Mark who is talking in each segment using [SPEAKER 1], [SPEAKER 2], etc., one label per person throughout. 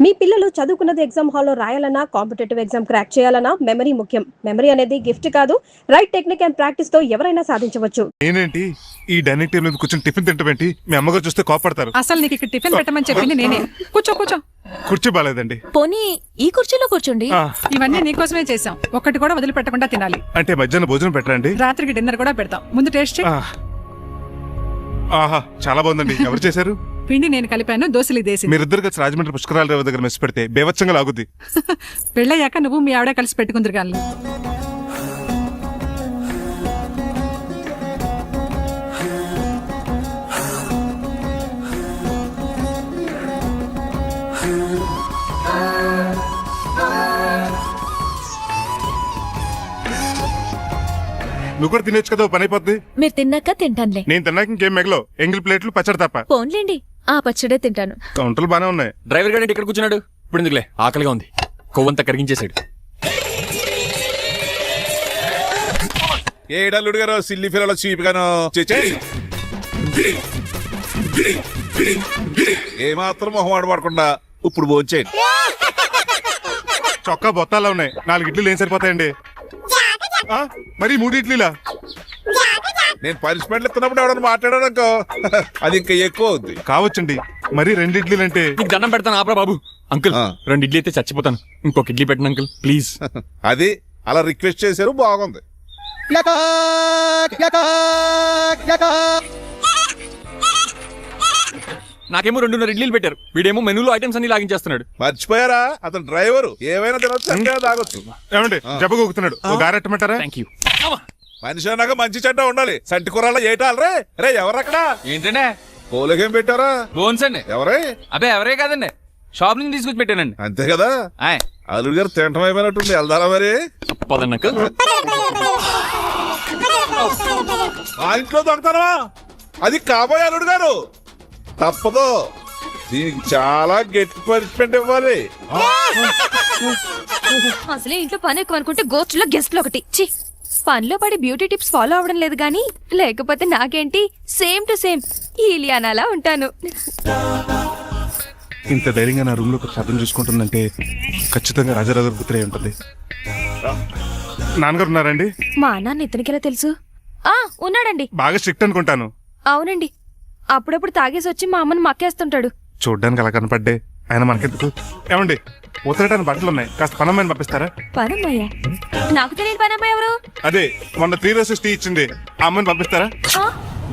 [SPEAKER 1] మీ పిల్లలు చదువుకున్నది ఎగ్జామ్ హాల్లో రాయాలన్నా కాంపిటేటివ్ ఎగ్జామ్ క్రాక్ చేయాలన్నా మెమరీ ముఖ్యం. మెమరీ అనేది గిఫ్ట్ కాదు, రైట్ టెక్నిక్ అండ్ ప్రాక్టీస్ తో ఎవరైనా సాధించవచ్చు.
[SPEAKER 2] నేనేంటి ఈ డైనింగ్ టేబుల్ మీద కూర్చొని టిఫిన్ తింటామేంటి? మీ అమ్మగారు చూస్తే కోపడతారు.
[SPEAKER 3] అసలు నీకు ఇక్కడ టిఫిన్ పెట్టమని చెప్పింది నేనే. కూర్చో కూర్చో.
[SPEAKER 2] కుర్చీ బాలేదండి.
[SPEAKER 4] పోనీ ఈ కుర్చీలో కూర్చోండి.
[SPEAKER 3] ఇవన్నీ నీకోసమే చేసాం, ఒక్కటి కూడా వదిలిపెట్టకుండా తినాలి.
[SPEAKER 2] అంటే మధ్యాహ్నం భోజనం పెట్టరండి?
[SPEAKER 3] రాత్రికి డిన్నర్ కూడా పెడతాం. ముందు టేస్ట్ చేయి.
[SPEAKER 2] ఆహా, చాలా బాగుందండి. ఎవరు చేశారు?
[SPEAKER 3] పిండి నేను కలిపాను, దోశలు దేశం.
[SPEAKER 2] మీరిద్దరు కలిసి రాజమండ్రి పుష్కరాల రేవు దగ్గర మెస్ పెడితే బేవచ్చంగా లాగుద్ది.
[SPEAKER 3] పెళ్ళయ్యాక నువ్వు మీ ఆవిడ కలిసి పెట్టుకుందరు కానీ.
[SPEAKER 2] నువ్వు కూడా తినేచ్చు కదా, పని అయిపోద్ది.
[SPEAKER 4] మీరు తిన్నాక తింటానులే.
[SPEAKER 2] నేను తిన్నాక ఇంకేం మిగలవు, ఎంగిల్ ప్లేట్లు పచ్చడి తప్ప.
[SPEAKER 4] పోన్లేండి, ఆ పచ్చడే తింటాను.
[SPEAKER 2] కౌంటర్లు బానే ఉన్నాయి.
[SPEAKER 5] డ్రైవర్ గారు ఇక్కడ కూర్చున్నాడు. ఇప్పుడు ఎందుకులే, ఆకలిగా ఉంది. కొవ్వంతా కరిగించేశాడు.
[SPEAKER 6] ఏడల్లుడు గారు సిల్లి ఫిల్లలో చీపిగాను ఏమాత్రం మొహమాట పడకుండా ఇప్పుడు భోంచేయండి.
[SPEAKER 2] చొక్కా బొత్తాల్లో ఉన్నాయి, 4 ఇడ్లీలు ఏం సరిపోతాయండి? మరి 3 ఇడ్లీలా?
[SPEAKER 6] నేను పనిష్మెంట్లు ఇస్తున్నప్పుడు ఎవడన్నా మాట్లాడానుకో అది ఇంకా ఎక్కువ అవుద్ది.
[SPEAKER 2] కావచ్చండి, మరి 2 ఇడ్లీలు అంటే.
[SPEAKER 5] నీకు దండం పెడతాను, ఆపరా బాబు. అంకుల్ 2 ఇడ్లీ అయితే చచ్చిపోతాను. ఇంకొక ఇడ్లీ పెట్టండి అంకుల్ ప్లీజ్.
[SPEAKER 6] అది అలా రిక్వెస్ట్ చేశారు, బాగుంది.
[SPEAKER 5] నాకేమో 2.5 ఇడ్లీలు పెట్టారు. వీడేమో మెనూలో ఐటమ్స్ అన్ని లాగించేస్తున్నాడు.
[SPEAKER 6] మర్చిపోయారా, అతను డ్రైవరు. ఏమైనా తినొచ్చు, అంటే తాగొచ్చు.
[SPEAKER 2] ఏమండి జబ్బగొక్కుతున్నాడు, ఓ గారెట్టమంటారా?
[SPEAKER 5] Thank you.
[SPEAKER 6] మనిషి అన్నాక మంచి చెడ్డ ఉండాలి. సంటి కూరలో ఏటాలరే. రే ఎవరక్కడ?
[SPEAKER 7] ఏంటంటే
[SPEAKER 6] పోలేకేం పెట్టారా?
[SPEAKER 7] బోన్స్ అండి.
[SPEAKER 6] ఎవరే?
[SPEAKER 7] అబ్బే ఎవరే కాదండి, షాప్ నుంచి తీసుకొచ్చి పెట్టానండి.
[SPEAKER 6] అంతే కదా. అల్లుడు గారు తింటం అయిపోయినట్టుంది, వెళ్దారా మరి?
[SPEAKER 5] పదండి అంకుల్.
[SPEAKER 6] ఆ ఇంట్లో దొంగతనమా? అది కాబోయే అల్లుడు గారు. తప్పదు, దీనికి చాలా గట్టి పనిష్మెంట్ ఇవ్వాలి.
[SPEAKER 4] అసలే ఇంట్లో పని ఎక్కువ అనుకుంటే గోస్టులో గెస్ట్లు ఒకటి. చి, పనిలో పడి బ్యూటీ టిప్స్ ఫాలో అవడం లేదు గానీ, లేకపోతే నాకేంటి సేమ్ టు సేమ్ ఈలియానాలా ఉంటాను.
[SPEAKER 2] ఇంత ధైర్యంగా నా రూమ్ లో శబ్దం చూసుకుంటుందంటే ఖచ్చితంగా రాజరాజు పుత్రే ఉంటుంది. నాన్నగారు ఉన్నారండి?
[SPEAKER 4] మా నాన్న ఇతనికెలా తెలుసు? ఉన్నాడండి.
[SPEAKER 2] బాగా స్ట్రిక్ట్ అనుకుంటాను.
[SPEAKER 4] అవునండి, అప్పుడప్పుడు తాగేసి వచ్చి మా అమ్మని మక్కేస్తుంటాడు.
[SPEAKER 2] చూడ్డానికి అలా కనపడ్డే ఆయన మనకెందుకు? ఏమండి, ఉతరటానికి బట్టలు ఉన్నాయి, కాస్త పనమ్మాయిని పంపిస్తారా?
[SPEAKER 4] పనమ్మయ్య? నాకు తెలియని పనమ్మాయి ఎవరు?
[SPEAKER 2] అదే మొన్న 3 రోజెస్ టీ ఇచ్చింది, ఆ అమ్మాయిని పంపిస్తారా?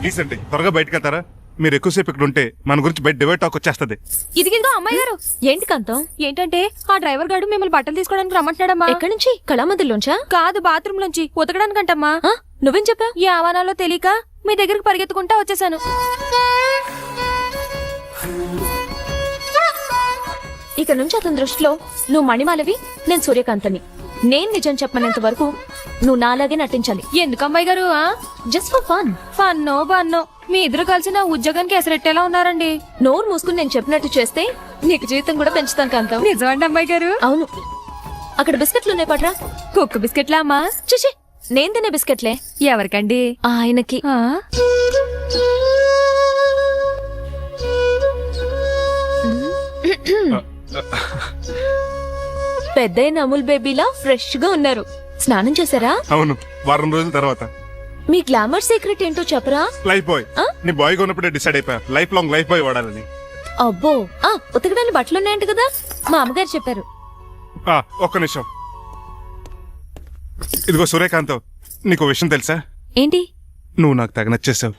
[SPEAKER 2] డీసెంట్, త్వరగా బయటకు వెళ్తారా? మీరు ఎక్కువసేపు ఇక్కడ ఉంటే మన గురించి బయట డివైడ్ టాక్ వచ్చేస్తుంది.
[SPEAKER 4] ఇదిగిదిగో అమ్మాయి గారు. ఏంటి కాంతం? ఏంటంటే ఆ డ్రైవర్ గారు మిమ్మల్ని బట్టలు తీసుకోవడానికి రమ్మంటున్నాడమ్మా. ఎక్కడి నుంచి? కళామందిలోంచా? కాదు, బాత్రూమ్ లోంచి. ఉతకడానికంటమ్మా. నువ్వేం చెప్పా? ఈ ఆవానాలో తెలియక మీ దగ్గరికి పరిగెత్తుకుంటా వచ్చేసాను. ఇక నుంచి అతని దృష్టిలో నువ్వు మణిమాలవి, నేను సూర్యకాంతని. నేను నిజం చెప్పనంత వరకు నువ్వు నాలాగే నటించాలి. ఎందుకు అమ్మాయి గారు? Just for fun. ఫన్నో బన్నో, మీ ఇద్దరు కలిసి నా ఉద్యోగానికి ఎసరెట్టేలా ఉన్నారండి. నోరు మూసుకుని నేను చెప్పినట్టు చేస్తే నీకు జీవితం కూడా పెంచుతాను కాంతం. నిజమండి అమ్మాయి గారు? అవును. అక్కడ బిస్కెట్లు ఉన్నాయి, పట్రా. కుక్క బిస్కెట్లా అమ్మా? చూసి నేను తినే బిస్కెట్లే. ఎవరికండి? ఆయనకి. పెద్దయిన అమూల్ బేబీలా ఫ్రెష్ గా ఉన్నారు. స్నానం చేశారా?
[SPEAKER 2] అవును, వారం రోజుల తర్వాత.
[SPEAKER 4] మీ గ్లామర్ సీక్రెట్ ఏంటో చెప్పరా?
[SPEAKER 2] Lifebuoy. నీ బాయ్ కొన్నప్పుడే డిసైడ్ అయిపోయా లైఫ్ లాంగ్ లైఫ్ బాయ్ వాడాలని.
[SPEAKER 4] అబ్బో, ఉతకడానికి బట్టలు ఉన్నాయంట కదా, మా అమ్మగారు చెప్పారు.
[SPEAKER 2] ఒక్క నిమిషం. ఇదిగో సూర్యకాంత్, నీకు విషయం తెలుసా?
[SPEAKER 4] ఏంటి?
[SPEAKER 2] నువ్వు నాకు తెగ నచ్చేసావు.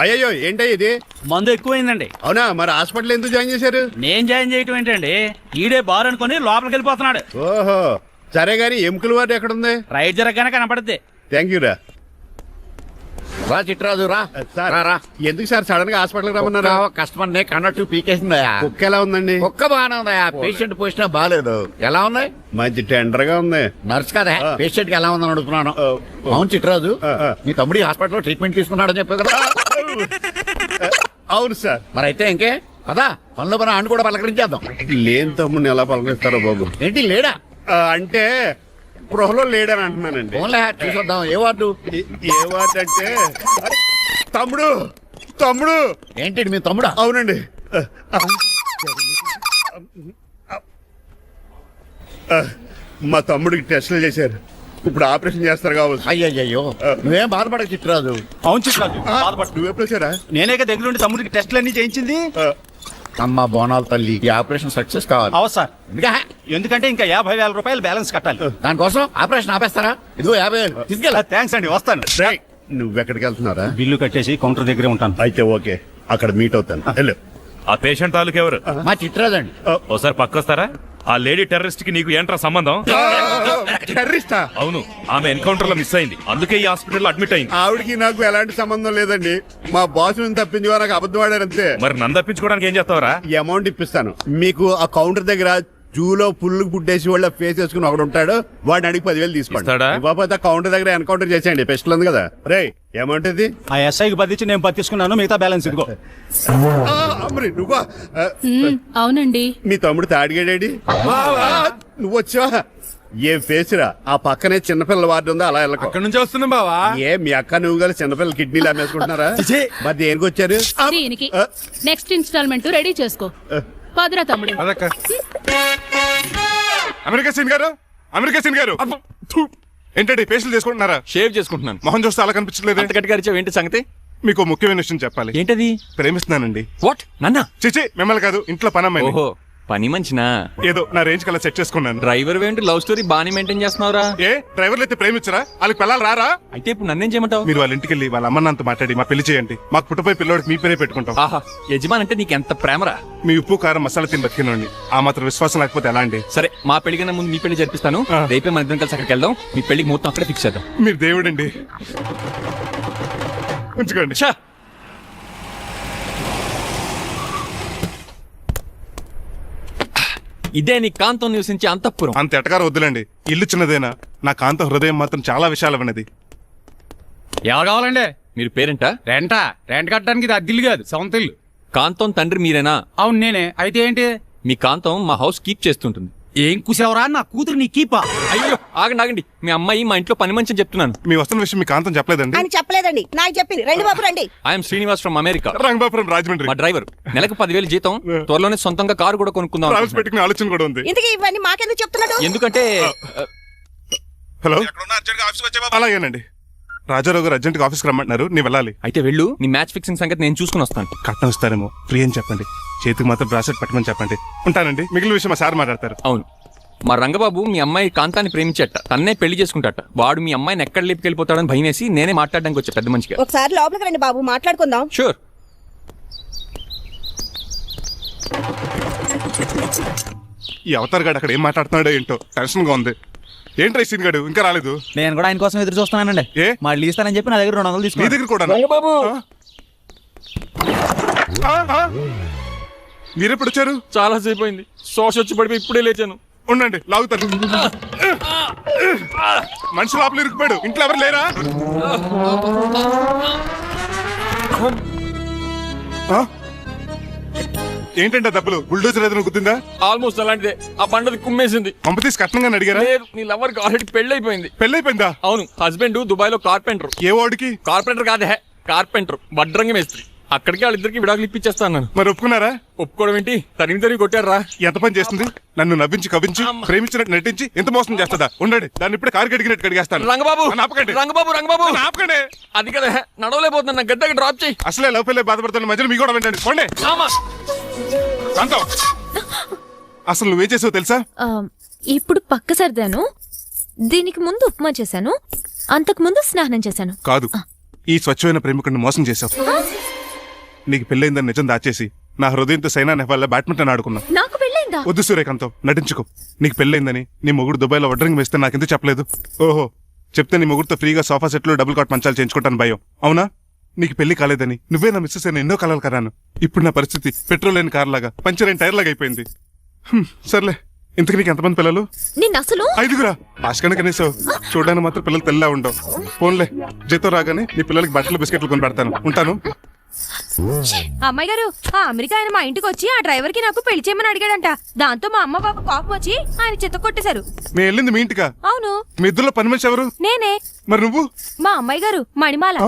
[SPEAKER 8] అయ్యో, ఏంటయ్య ఇది?
[SPEAKER 7] మందు ఎక్కువైందండి.
[SPEAKER 8] అవునా? మరి హాస్పిటల్ ఎందుకు జాయిన్ చేశారు?
[SPEAKER 7] నేను జాయిన్ చేయటం ఏంటండి, ఈడే బార్ అనుకుని లోపలికి వెళ్ళిపోతున్నాడు.
[SPEAKER 8] ఓహో, సరే గాని ఎముకల వార్డు ఎక్కడుంది?
[SPEAKER 7] రైట్ జరగగానే కనపడుద్ది.
[SPEAKER 8] థ్యాంక్ యూ రా.
[SPEAKER 9] రా చిట్రాజు రా.
[SPEAKER 8] రా. ఎందుకు సార్ సడన్ గా హాస్పిటల్ రమ్మన్నారా?
[SPEAKER 9] కస్టమర్ నే కన్నట్టు పీకేసిందయా.
[SPEAKER 8] కుక్క ఎలా ఉందండి?
[SPEAKER 9] కుక్క బాగానే ఉందయా, పేషెంట్ పొజిషన్ బాగాలేదు. ఎలా ఉంది?
[SPEAKER 8] మంచి టెండర్ గా ఉంది.
[SPEAKER 9] నర్స్ కదా, పేషెంట్ కి ఎలా ఉందని అడుగుతున్నాను. అవును చిట్రాజు, మీ తమ్ముడి హాస్పిటల్లో ట్రీట్మెంట్ తీసుకున్నాడని చెప్పావు కదా?
[SPEAKER 8] అవును సార్.
[SPEAKER 9] మరి అయితే ఇంకే కదా, పనులు పని ఆండు కూడా పలకరించేద్దాం.
[SPEAKER 8] లేని తమ్ముడిని ఎలా పలకరిస్తారో బాబు.
[SPEAKER 9] ఏంటి లేడా?
[SPEAKER 8] అంటే గృహలో లేడని అంటున్నానండి.
[SPEAKER 9] ఫోన్లే చూసొద్దాం. ఏ వార్డు?
[SPEAKER 8] ఏ వార్డు అంటే తమ్ముడు. తమ్ముడు
[SPEAKER 9] ఏంటి మీ తమ్ముడా?
[SPEAKER 8] అవునండి. మా తమ్ముడికి టెస్టులు చేశారు, ఇప్పుడు ఆపరేషన్ చేస్తారు కావచ్చు.
[SPEAKER 9] అయ్యయ్యో నువ్వేం బాధపడక చిట్రాజు.
[SPEAKER 7] అవును చిట్రాజు
[SPEAKER 8] నువ్వు ఎప్పుడు వచ్చారా?
[SPEAKER 7] నేనే దగ్గర నుండి తమ్ముడికి టెస్టులన్నీ చేయించింది.
[SPEAKER 9] అమ్మ బోనాల తల్లి, ఈ ఆపరేషన్ సక్సెస్ కావాలి.
[SPEAKER 7] అవు సార్,
[SPEAKER 9] ఇంకా
[SPEAKER 7] ఎందుకంటే ఇంకా 50,000 రూపాయలు బ్యాలెన్స్ కట్టాలి.
[SPEAKER 9] దానికోసం ఆపరేషన్ ఆపేస్తారా? ఇదిగో 50,000 తీసుకెళ్ళ.
[SPEAKER 7] థ్యాంక్స్ అండి, వస్తాను.
[SPEAKER 8] రేయ్, నువ్వెక్కడికి వెళ్తున్నారా?
[SPEAKER 7] బిల్లు కట్టేసి కౌంటర్ దగ్గరే ఉంటాను.
[SPEAKER 8] అయితే ఓకే, అక్కడ మీట్ అవుతాను. వెళ్ళు.
[SPEAKER 5] ఆ పేషెంట్ తాలూకు ఎవరు?
[SPEAKER 9] మా చిట్రాజు అండి.
[SPEAKER 5] ఓసారి పక్కొస్తారా? ఆ లేడీ టెర్రరిస్ట్ కి నీకు ఏంట్రా సంబంధం?
[SPEAKER 8] టెర్రరిస్టా?
[SPEAKER 5] అవును, ఆమె ఎన్కౌంటర్ లో మిస్ అయింది, అందుకే ఈ హాస్పిటల్ అడ్మిట్ అయింది.
[SPEAKER 8] ఆవిడకి నాకు ఎలాంటి సంబంధం లేదండి. మా బాస్ తప్పించి నాకు అబద్ధం ఆడారంతే.
[SPEAKER 5] మరి నన్ను తప్పించుకోవడానికి ఏం చేస్తావరా?
[SPEAKER 8] ఈ అమౌంట్ ఇప్పిస్తాను మీకు. ఆ కౌంటర్ దగ్గర జూలో పుల్లు గుడ్డేసి వాళ్ళ ఫేస్ వేసుకుని ఒకడు ఉంటాడు, వాడిని అడిగి 10,000 తీసుకోండి.
[SPEAKER 5] ఇస్తాడా?
[SPEAKER 8] ఇవ్వకపోతే కౌంటర్ దగ్గర ఎన్కౌంటర్ చేసేయండి, పెస్టల్ ఉంది కదా. రే అమౌంట్ ఇది.
[SPEAKER 7] ఆ ఎస్ఐకి బదిలించి నేను పత్తిసుకున్నాను, మిగతా బ్యాలెన్స్ ఇదిగో.
[SPEAKER 8] మరి నువ్వా?
[SPEAKER 4] అవునండి.
[SPEAKER 8] మీ తమ్ముడు తాడిగాడేడి? నువ్వు వచ్చావా? ఏం ఫేస్ రా. ఆ పక్కనే చిన్నపిల్లల వార్డు ఉందా, అలా వెళ్ళకు.
[SPEAKER 5] అక్కడ నుంచి వస్తున్నాం బావా.
[SPEAKER 8] ఏ మీ అక్క నువ్వు గల చిన్నపిల్లల కిడ్నీలు అమ్మేసుకుంటున్నారా? మరి దేనికి వచ్చారు?
[SPEAKER 4] దీనికి నెక్స్ట్ ఇన్స్టాల్మెంట్ రెడీ చేసుకో. పదరా తమ్ముడు.
[SPEAKER 2] అమెరికా సీన్ గారు, అమెరికా సీన్ గారు, ఏంటండి పేషెంట్ చేసుకుంటున్నారా?
[SPEAKER 5] షేవ్ చేసుకుంటున్నాను.
[SPEAKER 2] మొహం చూస్తే అలా కనిపించలేదు.
[SPEAKER 5] అంత గట్టిగా అరిచావు, ఏంటి సంగతి?
[SPEAKER 2] మీకు ముఖ్యమైన విషయం చెప్పాలి.
[SPEAKER 5] ఏంటది?
[SPEAKER 2] ప్రేమిస్తున్నానండి.
[SPEAKER 5] వాట్? నన్నా?
[SPEAKER 2] చిచి, మిమ్మల్ని కాదు, ఇంట్లో పనమ్మాయి.
[SPEAKER 5] ఓహో, పని మంచినా?
[SPEAKER 2] ఏదో నా రేంజ్ కల్లా సెట్ చేసుకున్నాను.
[SPEAKER 5] డ్రైవర్ ఏంటి లవ్ స్టోరీ బాగానే మెయింటైన్ చేస్తున్నావురా?
[SPEAKER 2] ఏ డ్రైవర్లు అయితే ప్రేమించరా? వాళ్ళకి పిల్లలు రారా?
[SPEAKER 5] అయితే ఇప్పుడు నన్నేం చేయమంటావు?
[SPEAKER 2] మీరు వాళ్ళ ఇంటికి వెళ్ళి వాళ్ళ అమ్మ నాన్నతో మాట్లాడి మా పెళ్లి చేయండి. మాకు పుట్టపోయి పిల్లోడికి మీ పేరే పెట్టుకుంటాం.
[SPEAKER 5] ఆహా, యజమాన్ అంటే నీకు ఎంత ప్రేమరా?
[SPEAKER 2] మీ ఉప్పు కారం మసాలా తిని బతికినండి. ఆ మాత్రం విశ్వాసం లేకపోతే ఎలా అండి?
[SPEAKER 5] సరే, మా పెళ్లి కన్నా ముందు మీ పెళ్లి జరిపిస్తాను. రేపే మన ఇద్దరం కలిసి అక్కడికి వెళ్దాం. మీ పెళ్లికి మొత్తం అక్కడే ఫిక్స్ చేద్దాం.
[SPEAKER 2] మీరు దేవుడండి, ఉంచుకోండి.
[SPEAKER 5] ఛా! ఇదే నీ కాంతం నివసించే అంతఃపురం.
[SPEAKER 2] అంత ఎటకారం వద్దులండి, ఇల్లు చిన్నదేనా, నా కాంత హృదయం మాత్రం చాలా విశాలమైనది.
[SPEAKER 7] ఎవరు కావాలండి?
[SPEAKER 5] మీరు పేరెంటా?
[SPEAKER 7] రెంటా? రెంట్ కట్టడానికి ఇది అద్దిల్లు కాదు, సొంత ఇల్లు.
[SPEAKER 5] కాంతం తండ్రి మీరేనా?
[SPEAKER 7] అవును నేనే. అయితే ఏంటి?
[SPEAKER 5] మీ కాంతం మా హౌస్ కీప్ చేస్తుంటుంది.
[SPEAKER 7] ఏం కూసావరా? నా కూతురు నీ కీపా?
[SPEAKER 5] అయ్యో, ఆగండి. మీ అమ్మాయి మా ఇంట్లో పని మంచి చెప్తున్నాను.
[SPEAKER 2] మీ వస్తున్న విషయం మీ కాంతం చెప్పలేదండి?
[SPEAKER 10] అని చెప్పలేదండి, నాకు చెప్పింది. రండి బాబు రండి.
[SPEAKER 5] I'm Srinivas from America.
[SPEAKER 2] Rangabapuram Rajahmundry.
[SPEAKER 5] మా డ్రైవర్. నెలకు 10,000 జీతం. త్వరలోనే సొంతంగా కారు కూడా కొనుక్కుందాం.
[SPEAKER 2] ట్రావెల్స్ పెట్టుకునే ఆలోచన కూడా ఉంది.
[SPEAKER 10] ఇంతకీ ఇవన్నీ మాకెందుకు చెప్తున్నాడు?
[SPEAKER 5] ఎందుకంటే
[SPEAKER 2] హలో, అలాగేనండి. రాజారావు గారు అర్జెంట్ గా ఆఫీస్కి రమ్మంటున్నారు, నీ వెళ్ళాలి.
[SPEAKER 5] అయితే వెళ్ళు, నీ మ్యాచ్ ఫిక్సింగ్ సంగతి నేను చూసుకుని వస్తాను.
[SPEAKER 2] కట్నం ఇస్తారేమో, ఫ్రీ అని చెప్పండి. చేతికి మాత్రం బ్రాసెట్ పెట్టమని చెప్పండి. ఉంటానండి. మిగిలిన విషయం మా సార్ మాట్లాడతారు.
[SPEAKER 5] అవును, మా రంగబాబు మీ అమ్మాయి కాంతాన్ని ప్రేమించట, తన్నే పెళ్లి చేసుకుంటాట. వాడు మీ అమ్మాయిని ఎక్కడ లేపుకెళ్ళిపోతాడని భయం వేసి నేనే మాట్లాడడానికి వచ్చా పెద్ద మనిషిగా.
[SPEAKER 10] ఒకసారి లోపలికి రండి బాబు, మాట్లాడుకుందాం.
[SPEAKER 5] షూర్.
[SPEAKER 2] ఈ అవతార్ గాడు అక్కడ ఏం మాట్లాడుతున్నాడో ఏంటో టెన్షన్ గా ఉంది. ఏంట్రా సీన్ గాడు ఇంకా రాలేదు?
[SPEAKER 7] నేను కూడా ఆయన కోసం ఎదురు చూస్తున్నానండి.
[SPEAKER 2] ఏ
[SPEAKER 7] మళ్ళీ ఇస్తానని చెప్పి నా దగ్గర 200
[SPEAKER 2] మీ
[SPEAKER 7] తీసుకుని.
[SPEAKER 2] దగ్గర కూడా?
[SPEAKER 5] రంగబాబు,
[SPEAKER 2] మీరెప్పుడు వచ్చారు?
[SPEAKER 5] చాలా సేపు అయింది. శోష వచ్చి పడిపోయి ఇప్పుడే లేచాను.
[SPEAKER 2] ఉండండి, లాగుతాను. మనిషి లోపల ఇరుక్కుపోయాడు. ఇంట్లో ఎవరు లేరా? ఏంటంటే దెబ్బలు? బుల్డోజర్ ఏదైనా గుద్దిందా?
[SPEAKER 5] ఆల్మోస్ట్ అలాంటిదే. ఆ పండుగ కుమ్మేసింది.
[SPEAKER 2] పంప తీసి కట్నంగా అడిగారా?
[SPEAKER 5] లేదు, నీ లవర్కి ఆల్రెడీ పెళ్లి అయిపోయింది.
[SPEAKER 2] పెళ్ళైపోయిందా?
[SPEAKER 5] అవును, హస్బెండ్ దుబాయ్ లో కార్పెంటర్.
[SPEAKER 2] ఏ వాడికి?
[SPEAKER 5] కార్పెంటర్ కాదే, కార్పెంటర్, వడ్రంగి మేస్త్రి. అక్కడికి వాళ్ళిద్దరికి విడాకులు ఇప్పించేస్తాను.
[SPEAKER 2] మరి ఒప్పుకున్నారా?
[SPEAKER 5] ఒప్పుకోవడం ఏంటి, తరిమి కొట్టారా?
[SPEAKER 2] ఎంత పని చేస్తుంది? నన్ను నవ్వించి కవించి ప్రేమించినట్టు నటించి ఎంత మోసం చేస్తుందా? ఉండండి, దాన్ని ఇప్పుడే కారు కడిగినట్టు కడిగేస్తాను.
[SPEAKER 5] రంగబాబు,
[SPEAKER 2] నన్ను ఆపకండి.
[SPEAKER 5] రంగబాబు,
[SPEAKER 2] ఆపకండి.
[SPEAKER 5] అది కదా, నడవలేకపోతున్నా, గద్దకి డ్రాప్ చేయి.
[SPEAKER 2] అసలే లవ్ పెళ్ళే బాధపడుతున్న మధ్యలో మీ కూడా వింటండి. పోండి. కాంతం, అసలు నువ్వేం చేసావు తెలుసా?
[SPEAKER 4] ఇప్పుడు పక్క సర్దాను. దీనికి ముందు ఉప్మా చేశాను, అంతకు ముందు స్నానం చేశాను.
[SPEAKER 2] కాదు, ఈ స్వచ్ఛమైన ప్రేమికుడిని మోసం చేశావు. నీకు పెళ్ళైందని నిజం దాచేసి నా హృదయంతో సైనా నెహ్వాల్ బ్యాడ్మింటన్ ఆడుకున్నావు.
[SPEAKER 4] నాకు పెళ్ళైందా?
[SPEAKER 2] వద్దు సూర్యకాంతం, నటించుకో. నీకు పెళ్ళైందని నీ మొగుడు దుబాయ్లో వడ్రంగి వేస్తే నాకెందుకు చెప్పలేదు? ఓహో, చెప్తే నీ మొగుడుతో ఫ్రీగా సోఫా సెట్లు డబుల్ కాట్ మంచాలు చేయించుకుంటాను భయం. అవునా? నీకు పెళ్లి కాలేదని నువ్వే నా మిస్సెస్ అయిన ఎన్నో కలలు కరాను. ఇప్పుడు నా పరిస్థితి పెట్రోల్ లేని కార్ లాగా, పంచర్ అయిన టైర్ లాగా అయిపోయింది. సర్లే, ఇంతకు నీకు ఎంతమంది పిల్లలు?
[SPEAKER 4] నేను అసలు
[SPEAKER 2] 5గురా. ఆశకన్నా కనీసం చూడడానికి మాత్రం పిల్లలు తెల్లా ఉండవు. ఫోన్లే, జీతం రాగానే నీ పిల్లలకి బట్టలు బిస్కెట్లు కొని పెడతాను. ఉంటాను.
[SPEAKER 4] అమ్మాయి గారు, ఆ అమెరికా ఆయన మా ఇంటికి వచ్చి ఆ డ్రైవర్ కి నాకు పెళ్లి చేయమని అడిగాడంట. దాంతో మా అమ్మ బాబు కోపం వచ్చి ఆయన చిత్త కొట్టేశారు.
[SPEAKER 2] మేము వెళ్ళింది మీ ఇంటికా?
[SPEAKER 4] అవును.
[SPEAKER 2] మీ ఇద్దరులో పని మనిషి ఎవరు?
[SPEAKER 4] నేనే.
[SPEAKER 2] మరి నువ్వు?
[SPEAKER 4] మా అమ్మాయి గారు మణిమాల.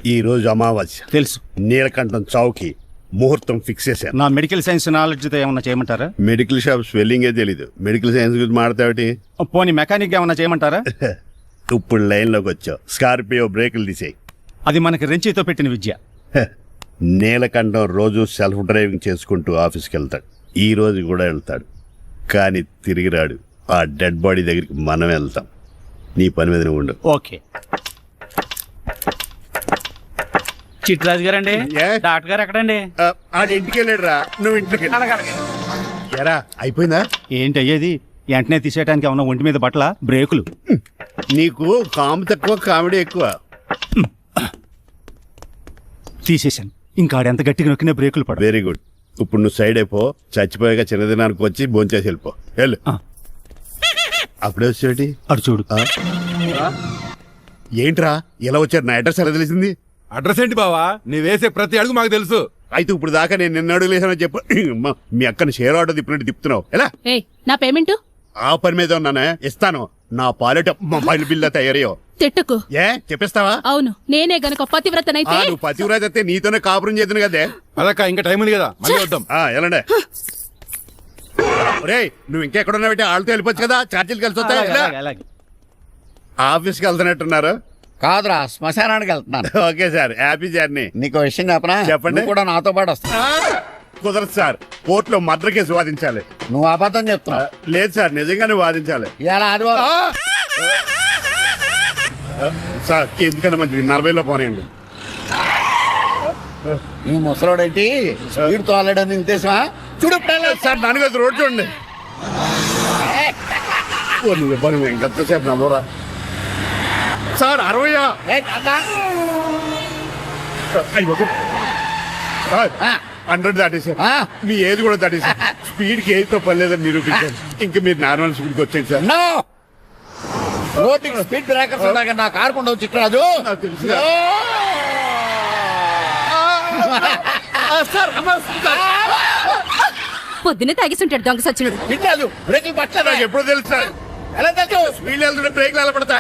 [SPEAKER 8] ఈ రోజు అమావాస్య
[SPEAKER 7] తెలుసు.
[SPEAKER 8] నీలకంఠం చౌకి ముహూర్తం ఫిక్స్ చేశాను.
[SPEAKER 7] నా మెడికల్ సైన్స్ నాలెడ్జ్తో ఏమన్నా చేయమంటారా?
[SPEAKER 8] మెడికల్ షాప్ స్వెల్లింగే తెలీదు, మెడికల్ సైన్స్ గురించి మాట్లాడతావిటి?
[SPEAKER 7] పోనీ మెకానిక్ ఏమన్నా చేయమంటారా?
[SPEAKER 8] ఇప్పుడు లైన్లోకి వచ్చావు. స్కార్పియో బ్రేకులు తీసేయి.
[SPEAKER 7] అది మనకి రెంచితో పెట్టిన విద్య.
[SPEAKER 8] నీలకంఠం రోజు సెల్ఫ్ డ్రైవింగ్ చేసుకుంటూ ఆఫీస్కి వెళ్తాడు. ఈ రోజు కూడా వెళ్తాడు, కానీ తిరిగి రాడు. ఆ డెడ్ బాడీ దగ్గరికి మనం వెళ్తాం. నీ పని మీద నువ్వు ఉండు.
[SPEAKER 7] ఓకే. చిట్రాజు గారండి,
[SPEAKER 8] ఏ?
[SPEAKER 7] డాక్టర్ గారు ఎక్కడండి?
[SPEAKER 8] ఆడి ఇంటికి వెళ్ళాడు రా, నువ్వు ఇంటికి ఎరా. అయిపోయిందా?
[SPEAKER 7] ఏంటి అయ్యేది? వెంటనే తీసేయడానికి ఏమన్నా ఒంటి మీద బట్టల బ్రేకులు?
[SPEAKER 8] నీకు కాము తక్కువ, కామెడీ ఎక్కువ.
[SPEAKER 7] తీసేశాను. ఇంకా ఆడెంత గట్టిగా నొక్కినా బ్రేకులు పడ.
[SPEAKER 8] Very good. ఇప్పుడు నువ్వు సైడ్ అయిపో. చచ్చిపోయాక చిన్నదినానికి వచ్చి భోంచేసి వెళ్ళిపో. వెళ్ళు. అప్పుడే వచ్చేటి
[SPEAKER 7] అటు చూడు.
[SPEAKER 8] ఏంట్రా ఇలా వచ్చారు? నా అడ్రస్ ఎలా తెలిసింది?
[SPEAKER 6] అడ్రస్ ఏంటి బావా? నీ వేసే ప్రతి అడుగు మాకు తెలుసు.
[SPEAKER 8] అయితే ఇప్పుడు దాకా నేను నిన్న అడుగులేసానని చెప్పు. మీ అక్కని షేర్ ఆర్డర్ తిప్పినట్టు తిప్పుతున్నావు ఎలా?
[SPEAKER 4] నా పేమెంట్
[SPEAKER 8] ఆ పని మీద ఉన్నానే, ఇస్తాను. నా పాలెట మొబైల్ బిల్లా తయారయ్యో.
[SPEAKER 4] తిట్టుకు.
[SPEAKER 8] ఏ చెప్పిస్తావా?
[SPEAKER 4] అవును, నేనే గనక పతివ్రతనైతే
[SPEAKER 8] నువ్వు పతివ్రత అయితే నీతోనే కాపురం చేద్దును కదే.
[SPEAKER 6] అదక్క ఇంకా టైం ఉంది కదా, మళ్ళీ వద్దాం.
[SPEAKER 8] ఎలాండే ఒరేయ్, నువ్వు ఇంకెక్కడున్నావు? వాళ్ళతో వెళ్ళిపోవచ్చు కదా, ఛార్జీలు కలిసి వస్తాయి.
[SPEAKER 7] అలాగే.
[SPEAKER 8] ఆఫీస్కి వెళ్తున్నట్టున్నారు.
[SPEAKER 9] కాదురా, శ్మశానానికి వెళ్తున్నాను.
[SPEAKER 8] Okay sir, happy journey.
[SPEAKER 9] నీకు విషయం చెప్పనా?
[SPEAKER 8] చెప్పండి.
[SPEAKER 9] నువ్వు కూడా నాతో పాటు వస్తా.
[SPEAKER 8] కుదరదు సార్, కోర్టులో మర్డర్ కేసు వాదించాలి.
[SPEAKER 9] నువ్వు అబద్ధం చెప్తున్నావు.
[SPEAKER 8] లేదు సార్, నిజంగానే వాదించాలి.
[SPEAKER 9] ఇలా ఆదివారం
[SPEAKER 8] సార్ ఎందుకన్నా మంచిది 40లో పోనీయండి.
[SPEAKER 9] ఈ ముసలోడేంటి స్పీడ్ తో ఆల్రెడీ ఉద్దేశమా? చూడు
[SPEAKER 8] సార్ నాన్నగారు రోడ్ చూడండి. నువ్వు ఇవ్వను ఎంతసేపు నమ్మరా సార్? 60 100 దాటేసారు. మీ ఏది కూడా దాటేసారు. స్పీడ్కి ఏదితో పని లేదని నిరూపించారు. ఇంకా మీరు నార్మల్ స్పీడ్కి వచ్చేది సార్.
[SPEAKER 9] రోడ్డుకి స్పీడ్ బ్రేకర్స్ ఉండగా నా కారు కొండ చిట్రాజు.
[SPEAKER 4] పొద్దున్నే తాగిస్తుంటాడు దొంగ సచ్చినుడు.
[SPEAKER 9] చిట్రాజు బ్రేకులు పట్టలేదు.
[SPEAKER 8] నాకు ఎప్పుడో తెలుసు సార్.
[SPEAKER 9] ఎలా తెలుసు?
[SPEAKER 8] స్పీడ్ వెళ్తుంటే బ్రేక్లు ఎలా పడతా?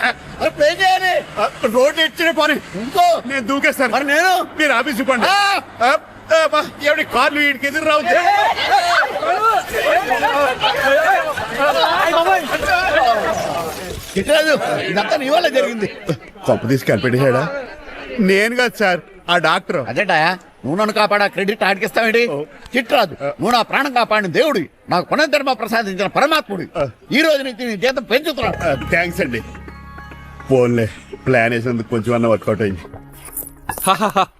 [SPEAKER 9] ప్లే చేయాలి.
[SPEAKER 8] రోడ్డు ఇచ్చిన పోనీ
[SPEAKER 9] ఇంకో
[SPEAKER 8] నేను దూకేస్తాను.
[SPEAKER 9] మరి నేను
[SPEAKER 8] మీరు ఆఫీస్ పండి. ఎవరి కార్లు వీడికి ఎదురు రావు.
[SPEAKER 9] చిట్రాజు ఇదంతా నీ వల్ల జరిగింది.
[SPEAKER 8] తప్పు తీసి కనిపెట్టేశాడా? నేను కాదు సార్, ఆ డాక్టర్.
[SPEAKER 9] అదేటా నువ్వు నన్ను కాపాడా క్రెడిట్ ఆడికిస్తావేంటి? చిట్రాజు నువ్వు నా ప్రాణం కాపాడిన దేవుడి, నాకు పునర్ధర్మ ప్రసాదించిన పరమాత్ముడి. ఈ రోజు నుంచి నీ జీతం పెంచుతున్నాడు.
[SPEAKER 8] థ్యాంక్స్ అండి. ఫోన్లే, ప్లాన్ వేసినందుకు కొంచెం అన్న వర్కౌట్ అయింది.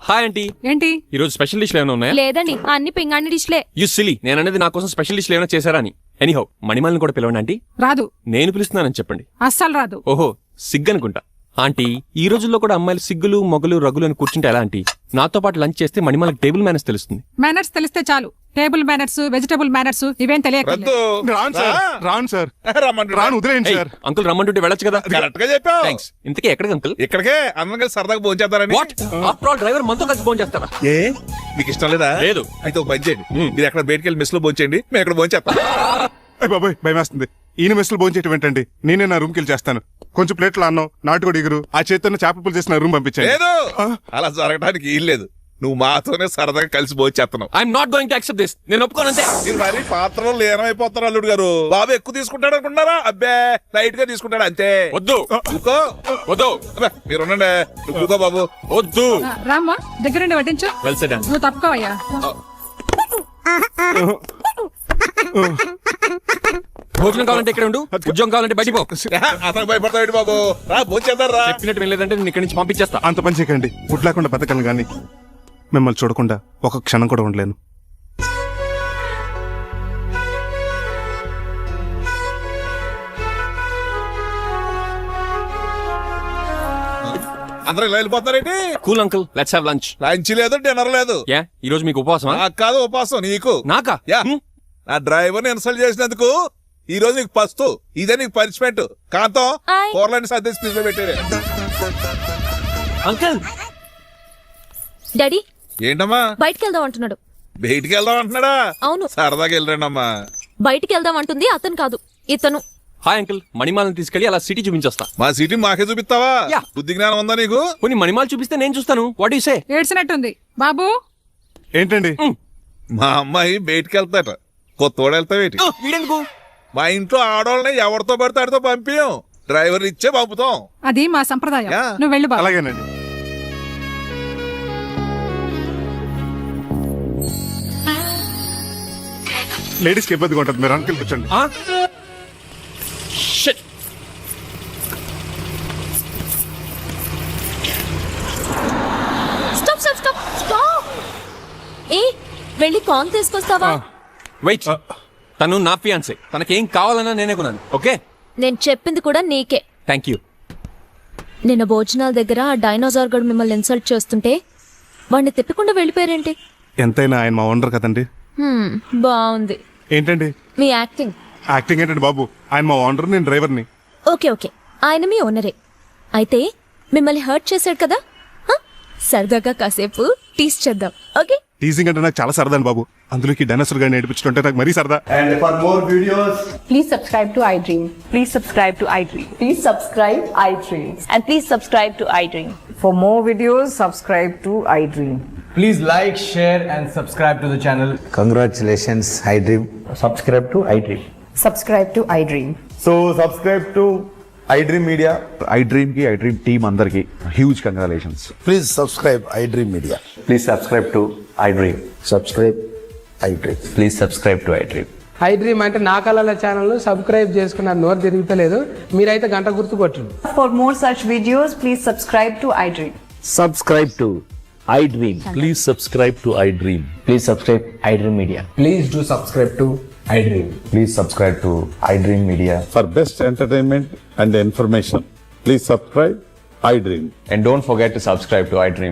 [SPEAKER 5] Hi aunty.
[SPEAKER 3] ఏంటి
[SPEAKER 5] ఈ రోజు స్పెషల్ డిష్లు ఏమైనా ఉన్నాయా?
[SPEAKER 4] లేదండి, అన్ని పింగాణి డిష్లే.
[SPEAKER 5] యు సిలీ, నేను అనేది నా కోసం స్పెషల్ డిష్లు ఏమైనా చేశారా అని. ఎనీహౌ, మణిమాలని కూడా పిలవండి ఆంటీ.
[SPEAKER 3] రాదు.
[SPEAKER 5] నేను పిలుస్తున్నానని చెప్పండి.
[SPEAKER 3] అస్సలు రాదు.
[SPEAKER 5] ఓహో, సిగ్గనుకుంటా. ఆంటీ, ఈ రోజుల్లో కూడా అమ్మాయిలు సిగ్గులు మొగలు రగులు అని కూర్చుంటే ఎలా ఆంటీ? నాతో పాటు లంచ్ చేస్తే మణిమాలకి టేబుల్ మేనర్స్ తెలుస్తుంది.
[SPEAKER 3] మేనర్స్ తెలిస్తే చాలు. టేబుల్ మేనర్స్, వెజిటబుల్ మేనర్స్ ఇవేం తెలియదు.
[SPEAKER 2] రాను సార్, రాను, వదిలేయండి సార్.
[SPEAKER 5] అంకుల్ రమ్మంటుంటే వెళ్ళొచ్చు కదా.
[SPEAKER 6] కరెక్ట్ గా చెప్పావు.
[SPEAKER 5] థ్యాంక్స్. ఇంతకీ ఎక్కడికి అంకుల్?
[SPEAKER 6] ఇక్కడికే అందరం కలిసి సరదాగా భోంచేద్దారని.
[SPEAKER 5] వాట్ ఆఫ్టర్ ఆల్ డ్రైవర్ మనతో కలిసి ఫోన్ చేస్తారా?
[SPEAKER 6] ఏ మీకు ఇష్టం లేదా?
[SPEAKER 5] లేదు.
[SPEAKER 6] అయితే ఒక పని చేయండి, మీరు ఎక్కడ బయటికి వెళ్ళి మెస్ లో భోంచేయండి, మేము ఎక్కడ భోంచేస్తాం.
[SPEAKER 2] బాబాయ్ భయం వేస్తుంది. ఈయన మెస్సులు భోంచేయటం ఏంటండి? నేనే నా రూమ్కి వెళ్ళి చేస్తాను. కొంచెం ప్లేట్లు అన్నం, నాటుకోడి ఇగురు, ఆ చేతితో చేపల పులుసు చేసిన రూమ్ పంపించండి.
[SPEAKER 6] లేదు, అలా జరగడానికి ఏం లేదు. నువ్వు మాతోనే సరదాగా కలిసి భోంచేస్తున్నావు.
[SPEAKER 5] I'm not going to accept this. నేను ఒప్పుకోనంతే.
[SPEAKER 6] మీరు మరి పాత్రలో లీనమైపోతారు అల్లుడు గారు. బాబు ఎక్కువ తీసుకుంటాడు అనుకుంటారా? అబ్బే లైట్ గా తీసుకుంటాడు అంతే.
[SPEAKER 5] వద్దు
[SPEAKER 6] కూకో.
[SPEAKER 5] వద్దు.
[SPEAKER 6] అబ్బే, మీరు ఉండండి. కూకో బాబు.
[SPEAKER 5] వద్దు.
[SPEAKER 3] రామ్మా, దగ్గరుండి వడ్డించు.
[SPEAKER 5] Well said.
[SPEAKER 3] నువ్వు తప్పుకోవయ్యా.
[SPEAKER 5] భోజనం కావాలంటే ఇక్కడ ఉండు, ఉద్యోగం కావాలంటే బయటికి పో.
[SPEAKER 6] అతను భయపడతాడు బాబు. రా భోంచేద్దాం రా.
[SPEAKER 5] చెప్పినట్టు వెళ్ళలేదంటే నేను ఇక్కడి నుంచి పంపించేస్తా.
[SPEAKER 2] అంత పని చేయకండి. ఫుడ్ లేకుండా బతకను కానీ మిమ్మల్ని చూడకుండా ఒక క్షణం కూడా ఉండలేను.
[SPEAKER 6] అందరూ ఇలా వెళ్ళిపోతారేంటి?
[SPEAKER 5] Cool uncle, let's have lunch.
[SPEAKER 6] Lunch లేదు, డిన్నర్ లేదు.
[SPEAKER 5] యా, ఈ రోజు మీకు ఉపవాసమా?
[SPEAKER 6] నాకు కాదు ఉపవాసం, నీకు.
[SPEAKER 5] నాకా?
[SPEAKER 6] యా, నా డ్రైవర్ ని ఇన్సల్ట్ చేసినందుకు ఈ రోజు నీకు పస్తు, ఇదే నీకు పనిష్మెంట్. కాంతం
[SPEAKER 4] ఆయ్.
[SPEAKER 6] కూరలని సర్దేసి పీస్ లో పెట్టారు.
[SPEAKER 5] అంకుల్.
[SPEAKER 4] డాడీ
[SPEAKER 6] ఏంటమ్మా
[SPEAKER 4] బయటికి వెళ్దాం అంటున్నాడు.
[SPEAKER 6] బయటికి వెళ్దాం అంటున్నాడా?
[SPEAKER 4] అవును.
[SPEAKER 6] సరదాగా వెళ్ళరండి అమ్మా.
[SPEAKER 4] బయటికి వెళ్దాం అంటుంది అతను కాదు, ఇతను.
[SPEAKER 5] హాయ్ అంకుల్ మణిమాలను తీసుకెళ్లి అలా సిటీ చూపించొస్తా.
[SPEAKER 6] మా సిటీ మాకే చూపిస్తావా?
[SPEAKER 5] యా.
[SPEAKER 6] బుద్ధి జ్ఞానం ఉందా నీకు?
[SPEAKER 5] కొన్ని మణిమాలు చూపిస్తే నేను చూస్తాను. What you say?
[SPEAKER 3] ఏడ్చినట్టుంది బాబు.
[SPEAKER 2] ఏంటండి?
[SPEAKER 6] మా అమ్మాయి బయటికి వెళ్తాట, కొత్తోడు వెళ్తావేటి?
[SPEAKER 5] వీడెందుకు?
[SPEAKER 6] మా ఇంట్లో ఆడవాళ్ళని ఎవరితో పడితే ఆడితో పంపించం, డ్రైవర్ ఇచ్చే పంపుతాం.
[SPEAKER 3] అది మా సంప్రదాయం.
[SPEAKER 6] యా.
[SPEAKER 3] నువ్వు వెళ్ళు బాబు.
[SPEAKER 2] అలాగేనండి. లేడీస్కి ఇబ్బందిగా ఉంటుంది, మీరు అంకుల్ కూర్చోండి.
[SPEAKER 5] Shit.
[SPEAKER 4] Stop stop stop stop. ఏ వెళ్ళి కాన్ తీసుకొస్తావా?
[SPEAKER 5] వెయిట్, తను నా ఫియాన్సే. తనకేం కావాలన్నా నేనే కొనాలి. ఓకే,
[SPEAKER 4] నేను చెప్పింది కూడా నీకే.
[SPEAKER 5] Thank you.
[SPEAKER 4] నిన్న భోజనాల దగ్గర ఆ డైనోసార్ గడు మిమ్మల్ని ఇన్సల్ట్ చేస్తుంటే వాడిని తిప్పకుండా వెళ్ళిపోయారేంటి?
[SPEAKER 2] ఎంతైనా ఆయన మా ఓనర్ కదండి.
[SPEAKER 4] బాగుంది
[SPEAKER 2] ఏంటండి
[SPEAKER 4] మీ యాక్టింగ్.
[SPEAKER 2] యాక్టింగ్ ఏంటండి బాబు? ఆయన మా ఓనర్, నేను డ్రైవర్ని.
[SPEAKER 4] ఓకే ఓకే, ఆయన మీ ఓనరే అయితే మిమ్మల్ని హర్ట్ చేశాడు కదా, హ? సరదాగా కాసేపు టీస్ చేద్దాం. ఓకే,
[SPEAKER 2] టీజింగ్ అంటే నాకు చాలా సరదా అండి బాబు. అందులోకి డైనోసర్ గారిని నేర్పించుకుంటే నాకు మరీ సరదా.
[SPEAKER 8] And for more videos
[SPEAKER 10] please subscribe to iDream. Please subscribe to iDream. Please subscribe iDream. And please subscribe to iDream.
[SPEAKER 11] For more videos, subscribe to iDream.
[SPEAKER 7] Please like, share and subscribe to the channel.
[SPEAKER 9] Congratulations iDream.
[SPEAKER 7] Subscribe to iDream.
[SPEAKER 11] Subscribe to iDream.
[SPEAKER 9] So subscribe to iDream media.
[SPEAKER 12] iDream team అందరికి huge congratulations.
[SPEAKER 9] Please subscribe iDream media.
[SPEAKER 12] Please subscribe to iDream.
[SPEAKER 9] Subscribe iDream.
[SPEAKER 12] Please subscribe to iDream.
[SPEAKER 11] iDream అంటే నా కళల channel subscribe చేసుకున్న నోరు తిరుగుతలేదు, మీరైతే గంట గుర్తు కొట్టండి.
[SPEAKER 10] For more such videos, please subscribe to iDream.
[SPEAKER 12] Subscribe to iDream. Please subscribe to iDream.
[SPEAKER 7] Please subscribe iDream Media.
[SPEAKER 11] Please do subscribe to iDream.
[SPEAKER 12] Please subscribe to iDream media.
[SPEAKER 6] For best entertainment and information please subscribe iDream.
[SPEAKER 12] And don't forget to subscribe to iDream.